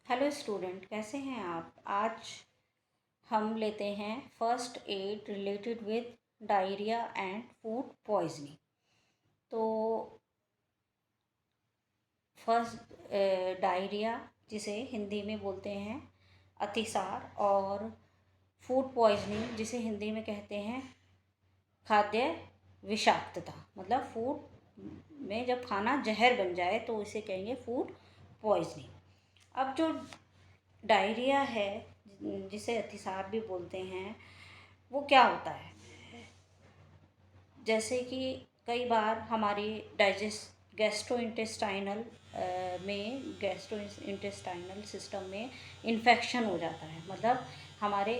Hello student, कैसे हैं आप। आज हम लेते हैं first aid related with diarrhoea and food poisoning. तो फर्स्ट डायरिया, जिसे हिंदी में बोलते हैं अतिसार, और फूड पॉइजनिंग, जिसे हिंदी में कहते हैं खाद्य विषाक्तता। मतलब फूड में जब खाना जहर बन जाए तो इसे कहेंगे फूड पॉइजनिंग। अब जो डायरिया है, जिसे अतिसार भी बोलते हैं, वो क्या होता है। जैसे कि कई बार हमारी गैस्ट्रो इंटेस्टाइनल सिस्टम में इन्फेक्शन हो जाता है। मतलब हमारे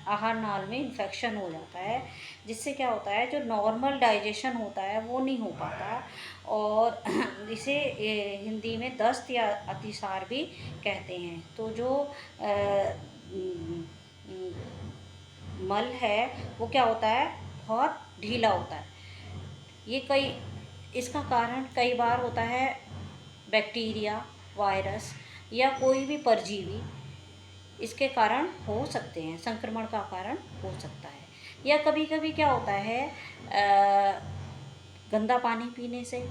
आहार नाल में इन्फेक्शन हो जाता है, जिससे क्या होता है, जो नॉर्मल डाइजेशन होता है वो नहीं हो पाता। और इसे हिंदी में दस्त या अतिसार भी कहते हैं। तो जो मल है वो क्या होता है, बहुत ढीला होता है। ये कई इसका कारण कई बार होता है बैक्टीरिया, वायरस या कोई भी परजीवी इसके कारण हो सकते हैं, संक्रमण का कारण हो सकता है। या कभी कभी क्या होता है, गंदा पानी पीने से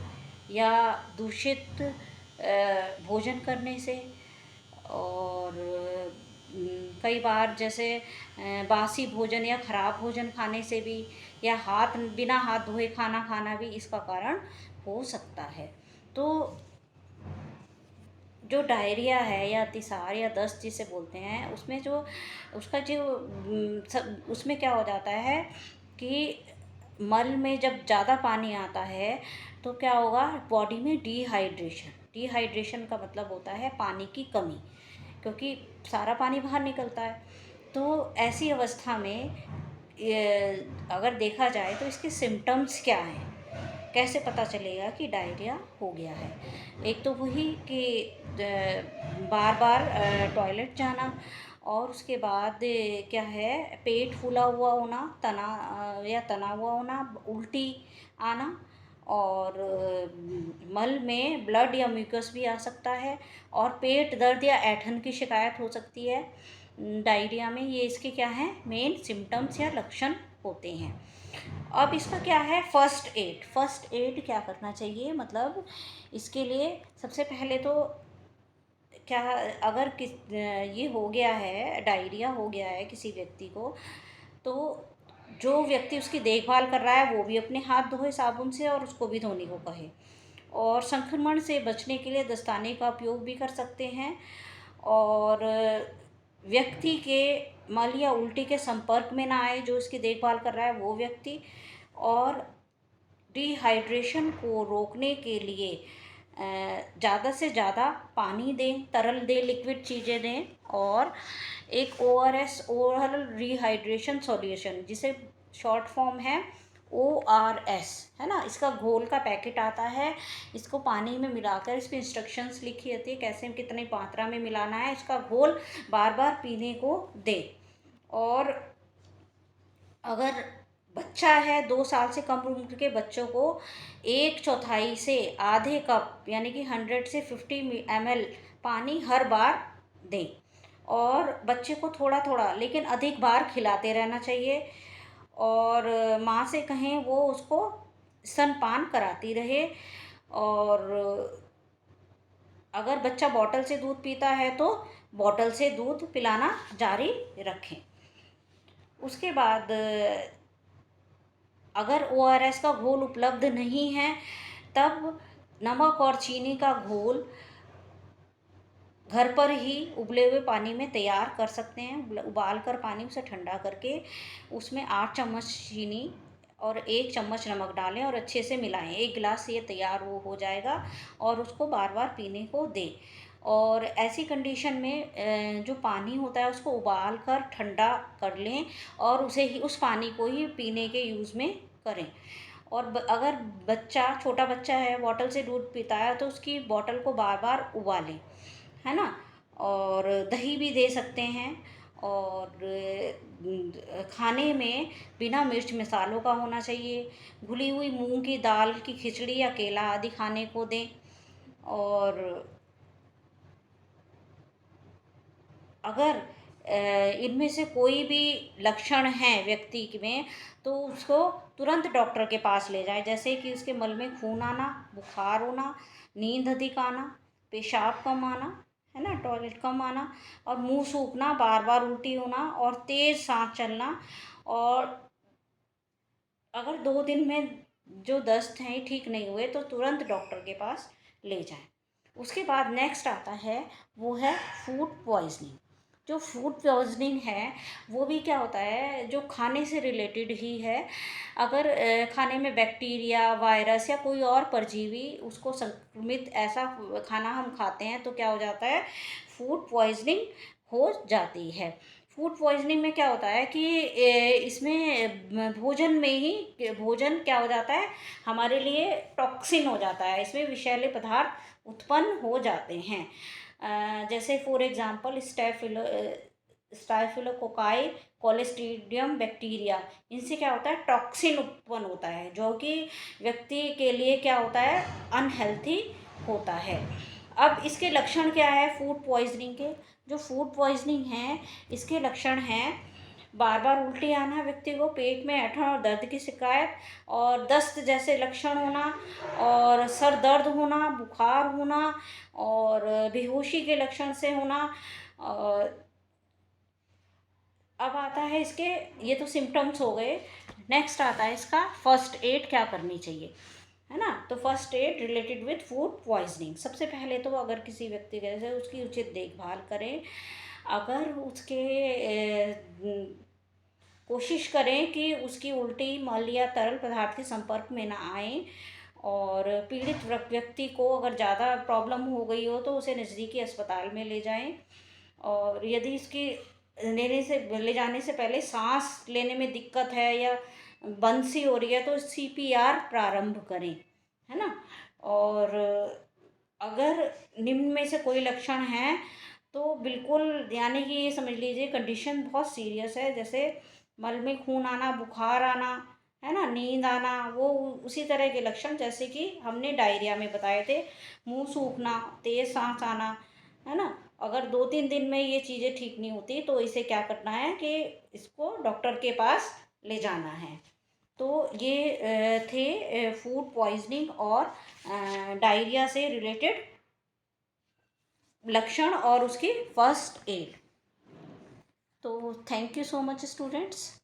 या दूषित भोजन करने से, और कई बार जैसे बासी भोजन या ख़राब भोजन खाने से भी, या बिना हाथ धोए खाना खाना भी इसका कारण हो सकता है। तो जो डायरिया है या अतिसार या दस्त जिसे बोलते हैं, उसमें जो उसका जो उसमें क्या हो जाता है कि मल में जब ज़्यादा पानी आता है तो क्या होगा, बॉडी में डिहाइड्रेशन का मतलब होता है पानी की कमी, क्योंकि सारा पानी बाहर निकलता है। तो ऐसी अवस्था में अगर देखा जाए तो इसके सिम्टम्स क्या हैं, कैसे पता चलेगा कि डायरिया हो गया है। एक तो वही कि बार बार टॉयलेट जाना, और उसके बाद क्या है, पेट फूला हुआ होना, तना हुआ होना, उल्टी आना, और मल में ब्लड या म्यूकस भी आ सकता है, और पेट दर्द या ऐंठन की शिकायत हो सकती है। डायरिया में ये इसके क्या हैं, मेन सिम्टम्स या लक्षण होते हैं। अब इसका क्या है, फर्स्ट एड क्या करना चाहिए। मतलब इसके लिए सबसे पहले तो क्या, अगर ये हो गया है, डायरिया हो गया है किसी व्यक्ति को, तो जो व्यक्ति उसकी देखभाल कर रहा है वो भी अपने हाथ धोए साबुन से, और उसको भी धोने को कहे। और संक्रमण से बचने के लिए दस्ताने का उपयोग भी कर सकते हैं। और व्यक्ति के मल या उल्टी के संपर्क में ना आए जो इसकी देखभाल कर रहा है वो व्यक्ति। और डिहाइड्रेशन को रोकने के लिए ज़्यादा से ज़्यादा पानी दें, तरल दें, लिक्विड चीज़ें दें। और एक ORS, ओरल रिहाइड्रेशन सॉल्यूशन, जिसे शॉर्ट फॉर्म है ORS, है ना, इसका घोल का पैकेट आता है। इसको पानी में मिलाकर, इस पर इंस्ट्रक्शंस लिखी रहती है कैसे कितनी मात्रा में मिलाना है। इसका घोल बार बार पीने को दे। और अगर बच्चा है, 2 साल से कम उम्र के बच्चों को 1/4 से आधे कप, यानी कि 100 से 50 ml पानी हर बार दें। और बच्चे को थोड़ा थोड़ा लेकिन अधिक बार खिलाते रहना चाहिए। और माँ से कहें वो उसको स्तनपान कराती रहे। और अगर बच्चा बॉटल से दूध पीता है तो बॉटल से दूध पिलाना जारी रखें। उसके बाद अगर ORS का घोल उपलब्ध नहीं है, तब नमक और चीनी का घोल घर पर ही उबले हुए पानी में तैयार कर सकते हैं। उबाल कर पानी, उसे ठंडा करके उसमें 8 चम्मच चीनी और 1 चम्मच नमक डालें और अच्छे से मिलाएं। 1 गिलास ये तैयार वो हो जाएगा, और उसको बार बार पीने को दें। और ऐसी कंडीशन में जो पानी होता है उसको उबाल कर ठंडा कर लें, और उस पानी को ही पीने के यूज़ में करें। और अगर छोटा बच्चा है, बॉटल से दूध पीता है, तो उसकी बॉटल को बार बार उबालें, है ना। और दही भी दे सकते हैं। और खाने में बिना मिर्च मसालों का होना चाहिए। घुली हुई मूंग की दाल की खिचड़ी या केला आदि खाने को दें। और अगर इनमें से कोई भी लक्षण हैं व्यक्ति में, तो उसको तुरंत डॉक्टर के पास ले जाएं। जैसे कि उसके मल में खून आना, बुखार होना, नींद अधिक आना, पेशाब कम आना, है ना, टॉयलेट कम आना, और मुंह सूखना, बार बार उल्टी होना, और तेज़ सांस चलना। और अगर 2 दिन में जो दस्त हैं ठीक नहीं हुए तो तुरंत डॉक्टर के पास ले जाएं। उसके बाद नेक्स्ट आता है, वो है फूड पॉइजनिंग। जो फूड पॉइजनिंग है वो भी क्या होता है, जो खाने से रिलेटेड ही है। अगर खाने में बैक्टीरिया, वायरस या कोई और परजीवी उसको संक्रमित ऐसा खाना हम खाते हैं तो क्या हो जाता है, फूड पॉइजनिंग हो जाती है। फूड पॉइजनिंग में क्या होता है कि इसमें भोजन में ही भोजन क्या हो जाता है, हमारे लिए टॉक्सिन हो जाता है, इसमें विषैले पदार्थ उत्पन्न हो जाते हैं। जैसे फॉर एग्जांपल स्टाइफिलोकोकाई कोलेस्ट्रीडियम बैक्टीरिया, इनसे क्या होता है, टॉक्सिन उत्पन्न होता है, जो कि व्यक्ति के लिए क्या होता है, अनहेल्थी होता है। अब इसके लक्षण क्या है फूड पॉइजनिंग के? जो फूड पॉइजनिंग है इसके लक्षण हैं, बार बार उल्टी आना व्यक्ति को, पेट में ऐंठन और दर्द की शिकायत, और दस्त जैसे लक्षण होना, और सर दर्द होना, बुखार होना, और बेहोशी के लक्षण से होना। और अब आता है इसके, ये तो सिम्टम्स हो गए। नेक्स्ट आता है इसका फर्स्ट एड क्या करनी चाहिए, है ना। तो first aid related with food poisoning, सबसे पहले तो अगर किसी व्यक्ति के उसकी उचित देखभाल करें। अगर उसके कोशिश करें कि उसकी उल्टी मल या तरल पदार्थ के संपर्क में ना आए, और पीड़ित व्यक्ति को अगर ज़्यादा प्रॉब्लम हो गई हो तो उसे नज़दीकी अस्पताल में ले जाएं। और यदि इसकी ले जाने से पहले सांस लेने में दिक्कत है या बंसी हो रही है तो सीपीआर प्रारंभ करें, है ना। और अगर निम्न में से कोई लक्षण है तो बिल्कुल, यानी कि ये समझ लीजिए कंडीशन बहुत सीरियस है, जैसे मल में खून आना, बुखार आना, है ना, नींद आना, वो उसी तरह के लक्षण जैसे कि हमने डायरिया में बताए थे, मुंह सूखना, तेज सांस आना, है ना। अगर 2-3 दिन में ये चीज़ें ठीक नहीं होती तो इसे क्या करना है कि इसको डॉक्टर के पास ले जाना है। तो ये थे फूड पॉइजनिंग और डायरिया से रिलेटेड लक्षण और उसकी फर्स्ट एड। तो thank you so much students.